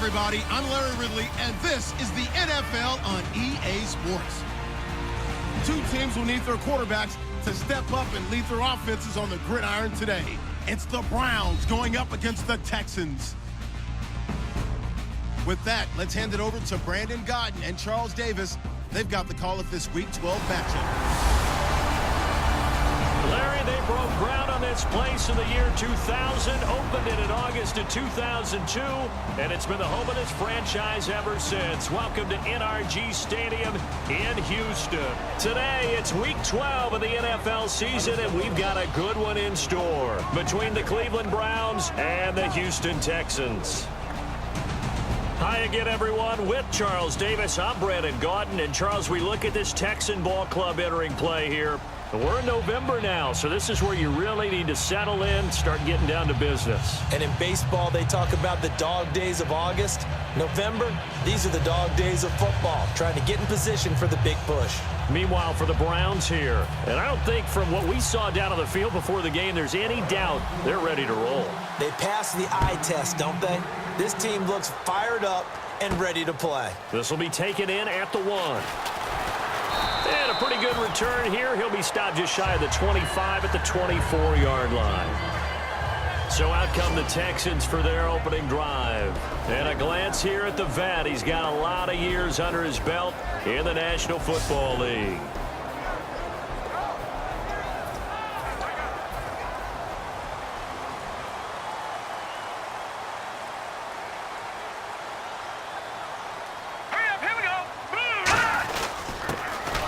everybody. I'm Larry Ridley, and this is the NFL on EA Sports. Two teams will need their quarterbacks to step up and lead their offenses on the gridiron today. It's the Browns going up against the Texans. With that, let's hand it over to Brandon Gaudin and Charles Davis. They've got the call of this Week 12 matchup. Larry, they broke ground on this place in the year 2000, opened it in August of 2002, and it's been the home of this franchise ever since. Welcome to NRG Stadium in Houston. Today, it's Week 12 of the NFL season, and we've got a good one in store between the Cleveland Browns and the Houston Texans. Hi again, everyone. With Charles Davis, I'm Brandon Gaudin. And, Charles, we look at this Texan ball club entering play here. We're in November now, so this is where you really need to settle in, start getting down to business. And in baseball, they talk about the dog days of August. November, these are the dog days of football, trying to get in position for the big push. Meanwhile, for the Browns here, and I don't think from what we saw down on the field before the game, there's any doubt they're ready to roll. They pass the eye test, don't they? This team looks fired up and ready to play. This will be taken in at the 1. And a pretty good return here. He'll be stopped just shy of the 25 at the 24-yard line. So out come the Texans for their opening drive. And a glance here at the vet. He's got a lot of years under his belt in the National Football League.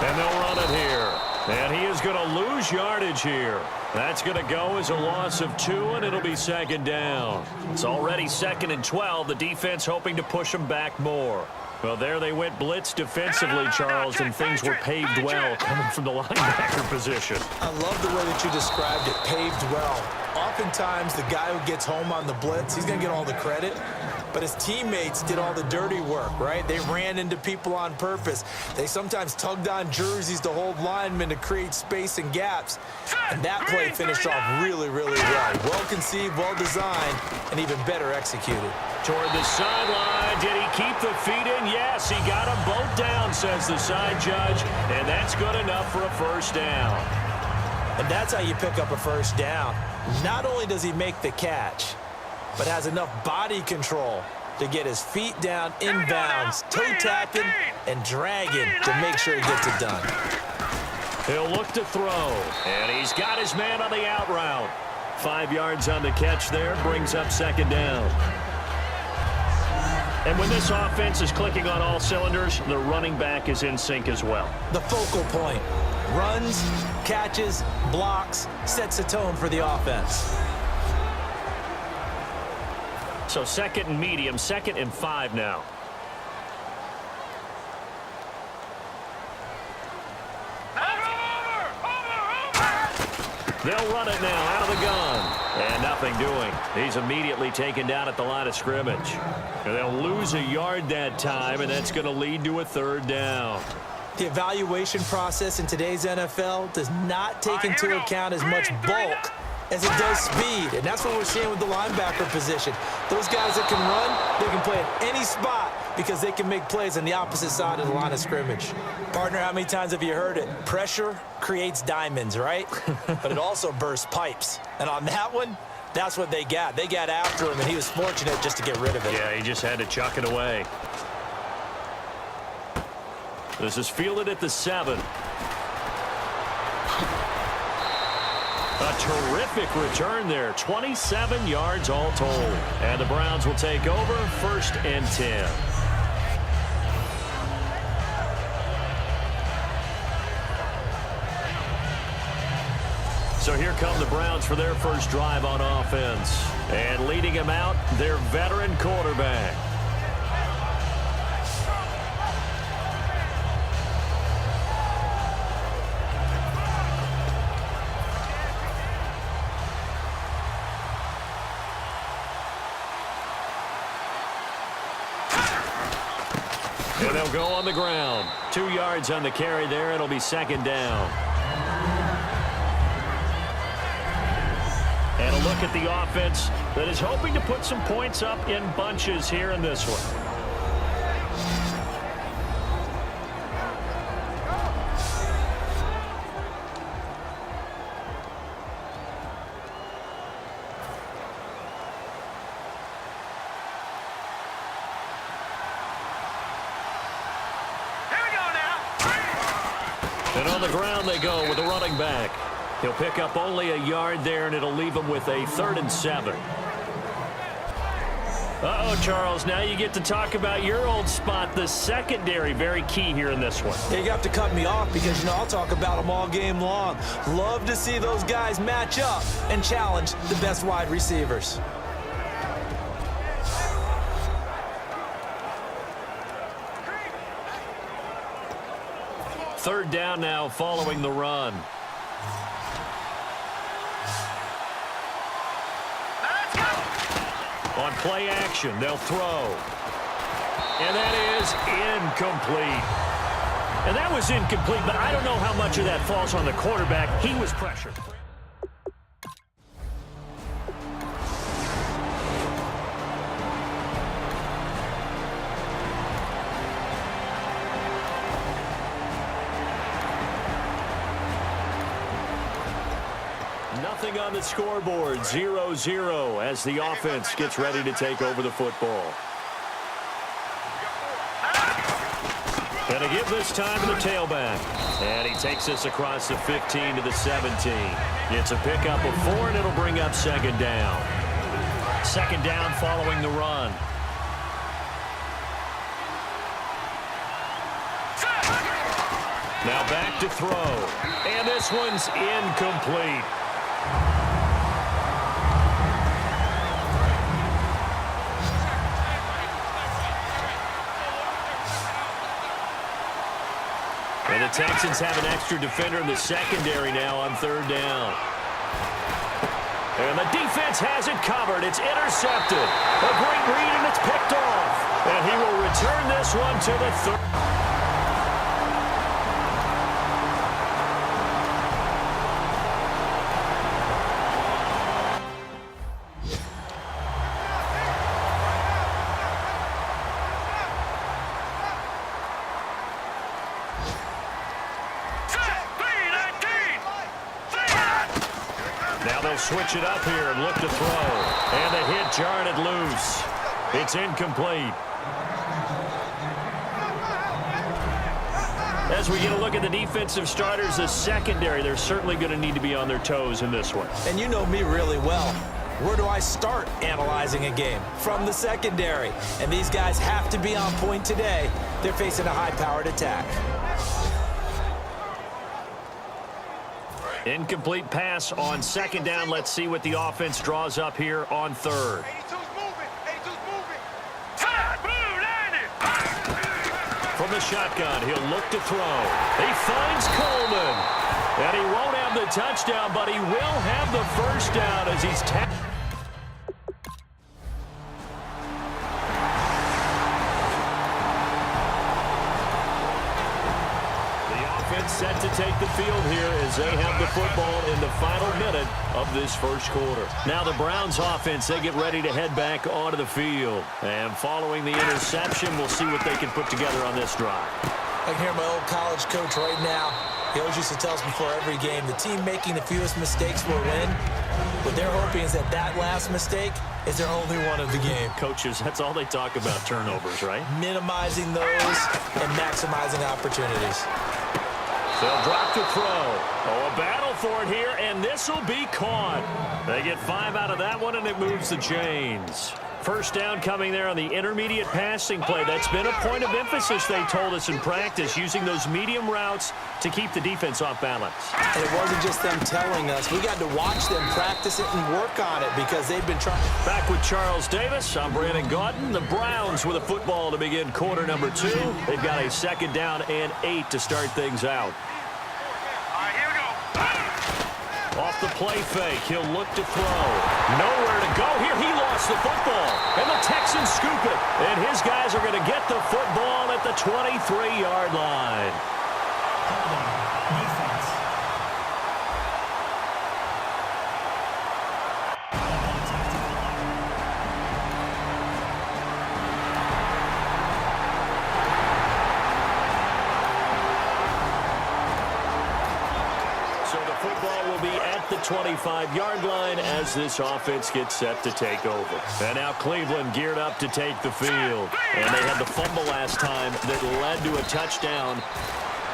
And they'll run it here. And he is going to lose yardage here. That's going to go as a loss of 2, and it'll be second down. It's already 2nd and 12. The defense hoping to push them back more. Well, there they went blitz defensively, Charles, and things were paved well coming from the linebacker position. I love the way that you described it, paved well. Oftentimes, the guy who gets home on the blitz, he's going to get all the credit. But his teammates did all the dirty work, right? They ran into people on purpose. They sometimes tugged on jerseys to hold linemen to create space and gaps. And that play finished off really, really well. Well-conceived, well-designed, and even better executed. Toward the sideline. Did he keep the feet in? Yes, he got them both down, says the side judge. And that's good enough for a first down. And that's how you pick up a first down. Not only does he make the catch, but has enough body control to get his feet down inbounds, toe-tapping and dragging to make sure he gets it done. He'll look to throw, and he's got his man on the out route. 5 yards on the catch there, brings up second down. And when this offense is clicking on all cylinders, the running back is in sync as well. The focal point. Runs, catches, blocks, sets the tone for the offense. So 2nd and medium, 2nd and 5 now. They'll run it now out of the gun. And nothing doing. He's immediately taken down at the line of scrimmage. And they'll lose a yard that time, and that's going to lead to a third down. The evaluation process in today's NFL does not take into account as much bulk as it does speed, and that's what we're seeing with the linebacker position. Those guys that can run, they can play at any spot because they can make plays on the opposite side of the line of scrimmage. Partner, how many times have you heard it? Pressure creates diamonds, right? But it also bursts pipes. And on that one, that's what they got. They got after him, and he was fortunate just to get rid of it. Yeah, he just had to chuck it away. This is fielded at the 7. A terrific return there. 27 yards all told. And the Browns will take over 1st and 10. So here come the Browns for their first drive on offense. And leading them out, their veteran quarterback. And they'll go on the ground. 2 yards on the carry there. It'll be second down. And a look at the offense that is hoping to put some points up in bunches here in this one. And on the ground they go with the running back. He'll pick up only a yard there, and it'll leave him with a 3rd and 7. Uh-oh, Charles, now you get to talk about your old spot, the secondary. Very key here in this one. You have to cut me off because, I'll talk about them all game long. Love to see those guys match up and challenge the best wide receivers. Third down now following the run. On play action, they'll throw. And that is incomplete. And that was incomplete, but I don't know how much of that falls on the quarterback. He was pressured. Nothing on the scoreboard, 0-0 as the offense gets ready to take over the football. And a give this time to the tailback. And he takes this across the 15 to the 17. It's a pickup of 4, and it'll bring up 2nd down. 2nd down following the run. Now back to throw. And this one's incomplete. And the Texans have an extra defender in the secondary now on 3rd down. And the defense has it covered. It's intercepted. A great read, and it's picked off. And he will return this one to the 3rd. Now they'll switch it up here and look to throw. And the hit jarred it loose. It's incomplete. As we get a look at the defensive starters, the secondary, they're certainly going to need to be on their toes in this one. And you know me really well. Where do I start analyzing a game? From the secondary. And these guys have to be on point today. They're facing a high-powered attack. Incomplete pass on 2nd down. Let's see what the offense draws up here on 3rd. From the shotgun, he'll look to throw. He finds Coleman. And he won't have the touchdown, but he will have the 1st down as he's tackled. Set to take the field here as they have the football in the final minute of this 1st quarter. Now the Browns offense, they get ready to head back onto the field. And following the interception, we'll see what they can put together on this drive. I can hear my old college coach right now. He always used to tell us before every game, the team making the fewest mistakes will win. What they're hoping is that last mistake is their only one of the game. Coaches, that's all they talk about, turnovers, right? Minimizing those and maximizing opportunities. They'll drop to throw. Oh, a battle for it here, and this will be caught. They get 5 out of that one, and it moves the chains. 1st down coming there on the intermediate passing play. That's been a point of emphasis, they told us in practice, using those medium routes to keep the defense off balance. And it wasn't just them telling us. We got to watch them practice it and work on it because they've been trying. Back with Charles Davis, I'm Brandon Gaudin. The Browns with a football to begin quarter number 2. They've got a 2nd down and 8 to start things out. Off the play fake, he'll look to throw. Nowhere to go here. He lost the football. And the Texans scoop it. And his guys are going to get the football at the 23-yard line. the 25-yard line as this offense gets set to take over. And now Cleveland geared up to take the field. And they had the fumble last time that led to a touchdown.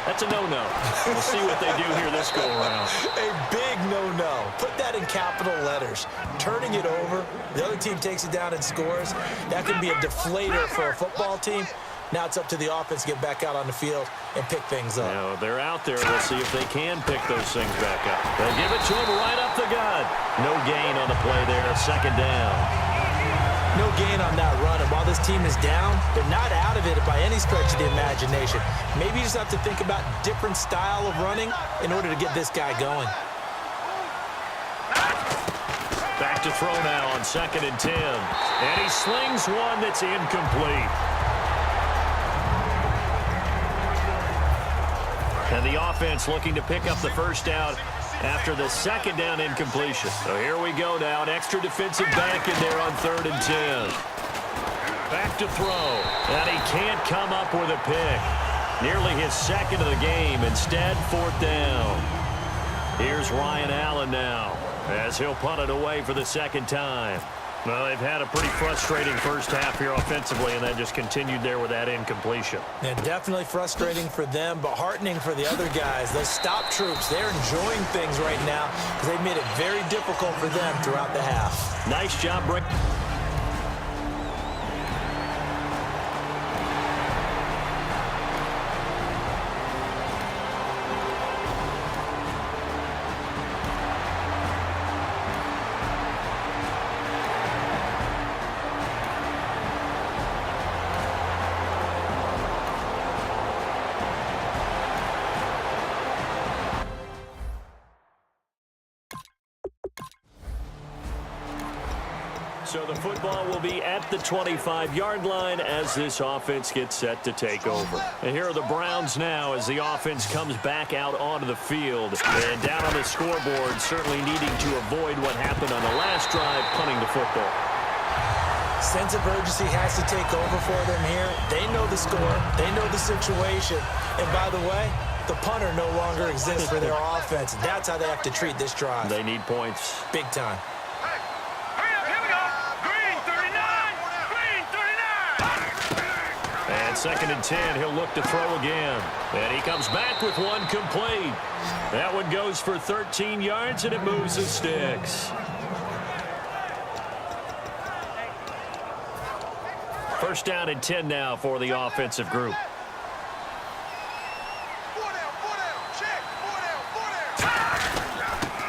That's a no-no. We'll see what they do here this go-around. A big no-no. Put that in capital letters. Turning it over, the other team takes it down and scores. That can be a deflator for a football team. Now it's up to the offense to get back out on the field and pick things up. Now, they're out there. We'll see if they can pick those things back up. They'll give it to him right up the gut. No gain on the play there. Second down. No gain on that run, and while this team is down, they're not out of it by any stretch of the imagination. Maybe you just have to think about different style of running in order to get this guy going. Back to throw now on 2nd and 10. And he slings one that's incomplete. And the offense looking to pick up the first down after the second down incompletion. So here we go now. An extra defensive back in there on 3rd and 10. Back to throw. And he can't come up with a pick. Nearly his second of the game. Instead, 4th down. Here's Ryan Allen now as he'll punt it away for the second time. Well, they've had a pretty frustrating first half here offensively, and then just continued there with that incompletion. And definitely frustrating for them, but heartening for the other guys. Those stop troops, they're enjoying things right now because they've made it very difficult for them throughout the half. Nice job, Brick. So the football will be at the 25-yard line as this offense gets set to take over. And here are the Browns now as the offense comes back out onto the field. And down on the scoreboard, certainly needing to avoid what happened on the last drive, punting the football. Sense of urgency has to take over for them here. They know the score. They know the situation. And by the way, the punter no longer exists for their offense. That's how they have to treat this drive. They need points. Big time. And 2nd and 10, he'll look to throw again. And he comes back with one complete. That one goes for 13 yards, and it moves the sticks. First down and 10 now for the offensive group.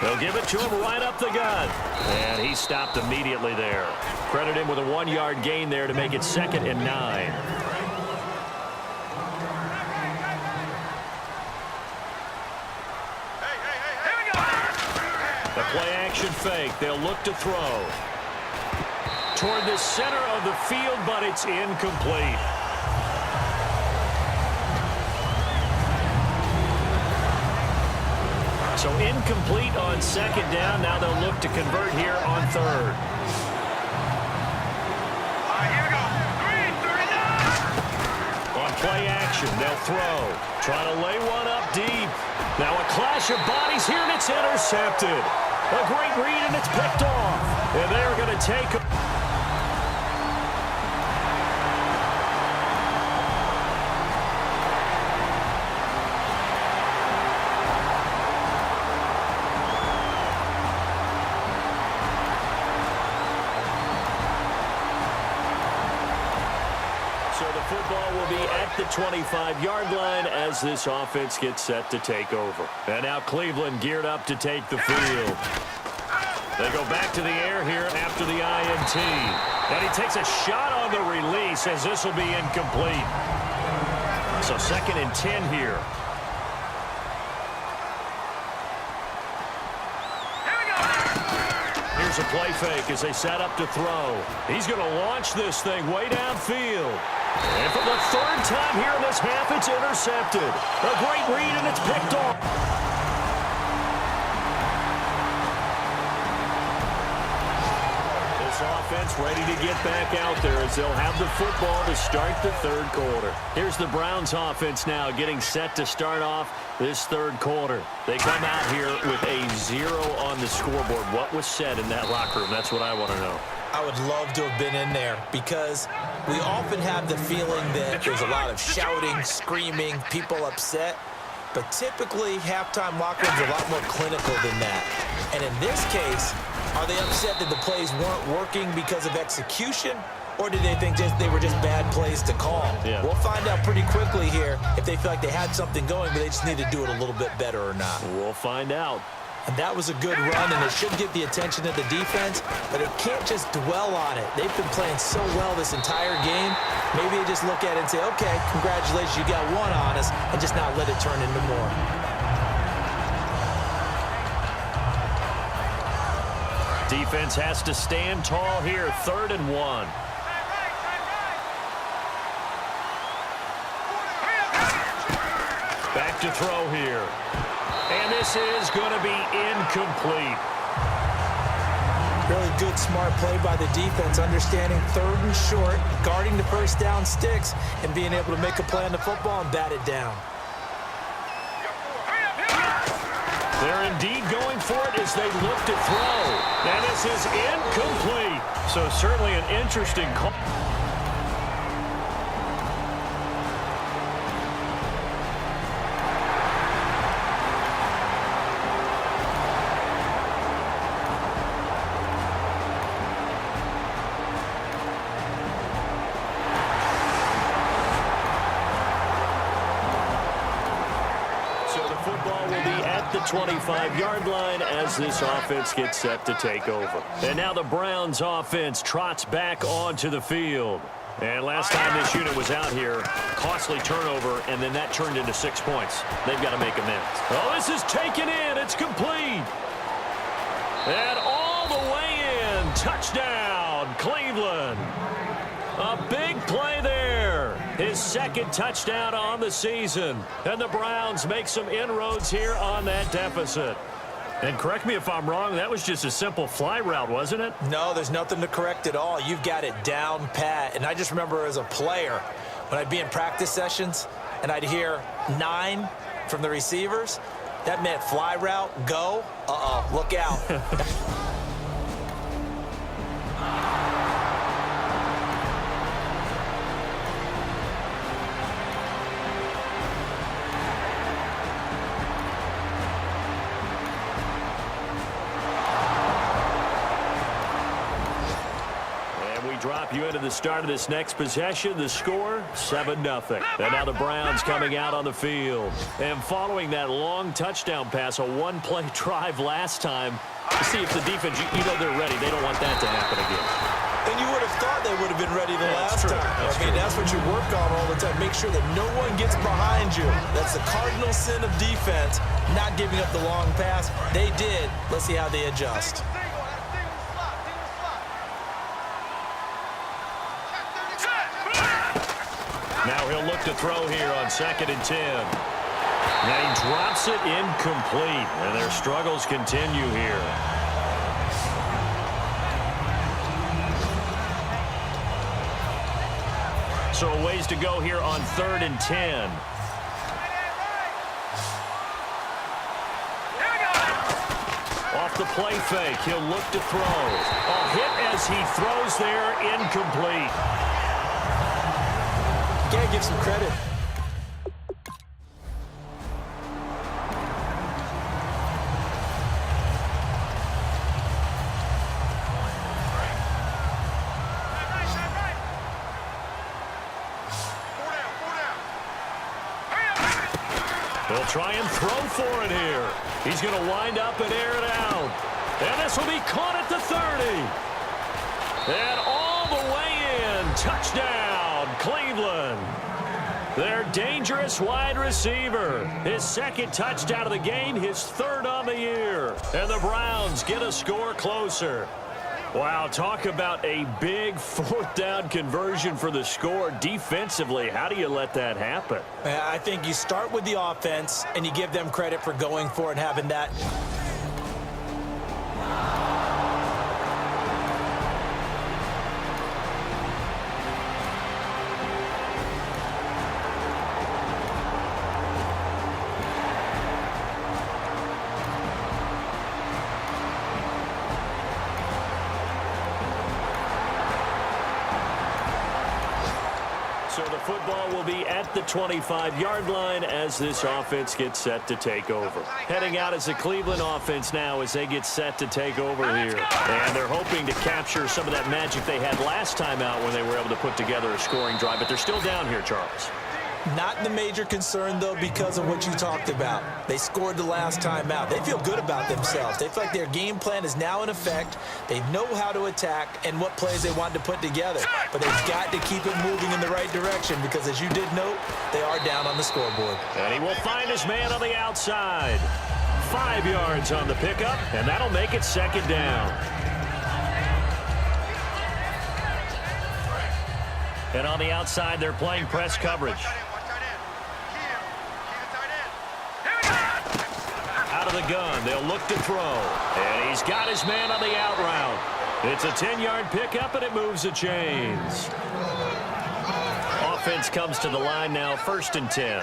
They'll give it to him right up the gut. And he stopped immediately there. Credit him with a 1-yard gain there to make it 2nd and 9. The play-action fake. They'll look to throw. Toward the center of the field, but it's incomplete. So incomplete on 2nd down. Now they'll look to convert here on 3rd. Here we go. 3, 39. On play action, they'll throw. Trying to lay one up deep. Now a clash of bodies here, and it's intercepted. A great read, and it's picked off. And they're going to take a... So the football will be at the 25-yard line as this offense gets set to take over. And now Cleveland geared up to take the field. They go back to the air here after the INT. And he takes a shot on the release as this will be incomplete. So 2nd and 10 here. Here's a play fake as they set up to throw. He's going to launch this thing way downfield. And for the 3rd time here in this half, it's intercepted. A great read, and it's picked off. This offense defense ready to get back out there as they'll have the football to start the third quarter. Here's the Browns offense now getting set to start off this third quarter. They come out here with a 0 on the scoreboard. What was said in that locker room? That's what I want to know. I would love to have been in there because we often have the feeling that there's a lot of shouting, screaming, people upset. But typically, halftime locker rooms are a lot more clinical than that. And in this case, are they upset that the plays weren't working because of execution? Or did they think they were just bad plays to call? Yeah. We'll find out pretty quickly here if they feel like they had something going, but they just need to do it a little bit better or not. We'll find out. And that was a good run, and it should get the attention of the defense, but it can't just dwell on it. They've been playing so well this entire game. Maybe they just look at it and say, okay, congratulations, you got one on us, and just not let it turn into more. Defense has to stand tall here, 3rd and 1. Back to throw here. And this is going to be incomplete. Really good, smart play by the defense, understanding 3rd and short, guarding the first down sticks, and being able to make a play on the football and bat it down. They're indeed going for it as they look to throw. And this is incomplete. So certainly an interesting call. Football will be at the 25-yard line as this offense gets set to take over. And now the Browns offense trots back onto the field. And last time this unit was out here, costly turnover, and then that turned into 6 points. They've got to make amends. Oh, this is taken in. It's complete. And all the way in. Touchdown, Cleveland. A big play there. His 2nd touchdown on the season. And the Browns make some inroads here on that deficit. And correct me if I'm wrong, that was just a simple fly route, wasn't it? No, there's nothing to correct at all. You've got it down pat. And I just remember as a player, when I'd be in practice sessions and I'd hear 9 from the receivers, that meant fly route, go, look out. Drop you into the start of this next possession. The score, 7-0. And now the Browns coming out on the field. And following that long touchdown pass, a one-play drive last time, to see if the defense, you know they're ready. They don't want that to happen again. And you would have thought they would have been ready the last time. That's what you work on all the time. Make sure that no one gets behind you. That's the cardinal sin of defense, not giving up the long pass. They did. Let's see how they adjust. Now he'll look to throw here on 2nd and 10. And he drops it incomplete. And their struggles continue here. So a ways to go here on 3rd and 10. Off the play fake, he'll look to throw. A hit as he throws there, incomplete. Gotta give some credit. They'll try and throw for it here. He's going to wind up and air it out. And this will be caught at the 30. And all the way in. Touchdown, Cleveland. Their dangerous wide receiver. His 2nd touchdown of the game, his 3rd on the year. And the Browns get a score closer. Wow, talk about a big 4th down conversion for the score. Defensively, how do you let that happen? I think you start with the offense, and you give them credit for going for it and having that. So the football will be at the 25-yard line as this offense gets set to take over. Heading out as the Cleveland offense now as they get set to take over here. And they're hoping to capture some of that magic they had last time out when they were able to put together a scoring drive. But they're still down here, Charles. Not the major concern, though, because of what you talked about. They scored the last time out. They feel good about themselves. They feel like their game plan is now in effect. They know how to attack and what plays they want to put together. But they've got to keep it moving in the right direction because, as you did note, they are down on the scoreboard. And he will find his man on the outside. 5 yards on the pickup, and that'll make it second down. And on the outside, they're playing press coverage. Out of the gun, they'll look to throw. And he's got his man on the out route. It's a 10-yard pickup, and it moves the chains. Offense comes to the line now, 1st and 10.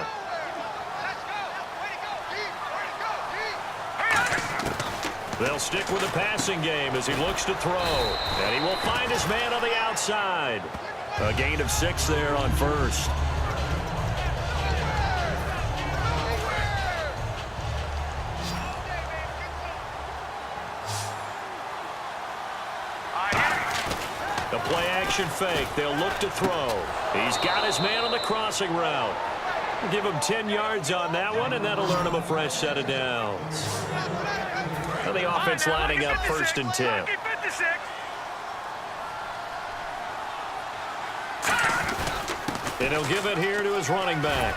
They'll stick with the passing game as he looks to throw. And he will find his man on the outside. A gain of 6 there on 1st. The play-action fake. They'll look to throw. He's got his man on the crossing route. Give him 10 yards on that one, and that'll earn him a fresh set of downs. And the offense lining up 1st and 10. And he'll give it here to his running back.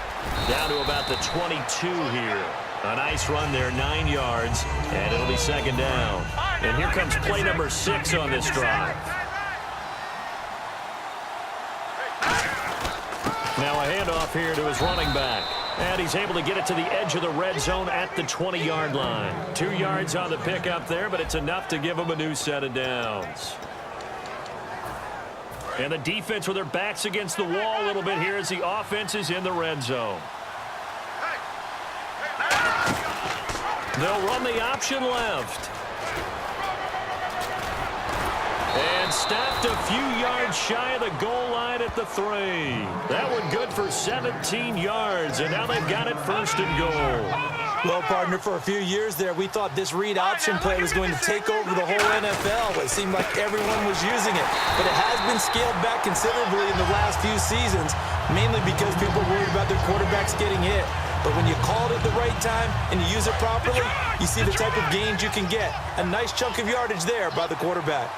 Down to about the 22 here. A nice run there, 9 yards, and it'll be second down. And here comes play number 6 on this drive. Now a handoff here to his running back. And he's able to get it to the edge of the red zone at the 20-yard line. 2 yards on the pickup there, but it's enough to give him a new set of downs. And the defense with their backs against the wall a little bit here as the offense is in the red zone. They'll run the option left. And stopped a few yards shy of the goal line at the 3. That one good for 17 yards, and now they've got it 1st and goal. Well, partner, for a few years there, we thought this read option play was going to take over the whole NFL. It seemed like everyone was using it. But it has been scaled back considerably in the last few seasons, mainly because people are worried about their quarterbacks getting hit. But when you call it at the right time and you use it properly, you see the type of gains you can get. A nice chunk of yardage there by the quarterback.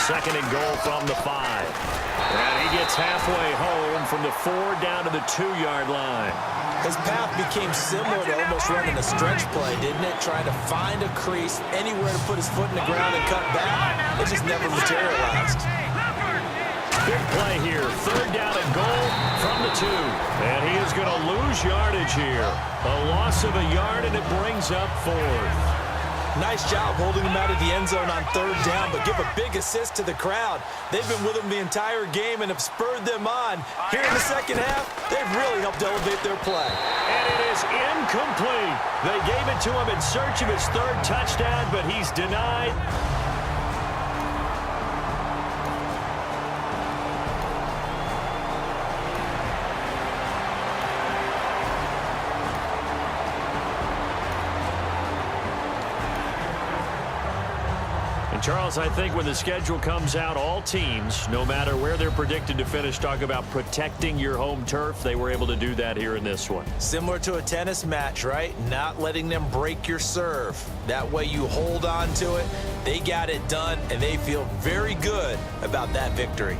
2nd and goal from the 5. And he gets halfway home from the 4 down to the 2-yard line. His path became similar to almost running a stretch play, didn't it? Trying to find a crease, anywhere to put his foot in the ground and cut back. It just never materialized. Big play here. 3rd down and goal from the 2. And he is going to lose yardage here. A loss of a yard, and it brings up 4th. Nice job holding him out of the end zone on 3rd down, but give a big assist to the crowd. They've been with him the entire game and have spurred them on. Here in the second half, they've really helped elevate their play. And it is incomplete. They gave it to him in search of his 3rd touchdown, but he's denied. Charles, I think when the schedule comes out, all teams, no matter where they're predicted to finish, talk about protecting your home turf. They were able to do that here in this one. Similar to a tennis match, right? Not letting them break your serve. That way you hold on to it. They got it done, and they feel very good about that victory.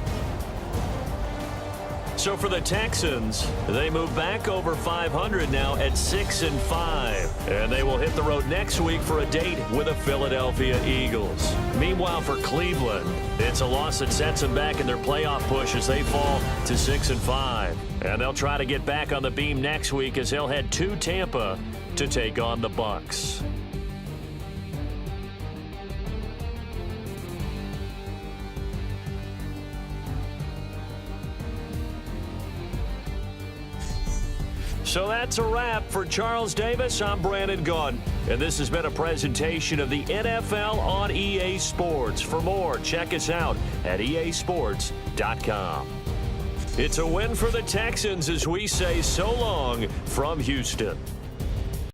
So for the Texans, they move back over 500 now at 6-5. And they will hit the road next week for a date with the Philadelphia Eagles. Meanwhile, for Cleveland, it's a loss that sets them back in their playoff push as they fall to 6-5. And they'll try to get back on the beam next week as they'll head to Tampa to take on the Bucs. So that's a wrap for Charles Davis. I'm Brandon Gunn, and this has been a presentation of the NFL on EA Sports. For more, check us out at easports.com. It's a win for the Texans as we say so long from Houston.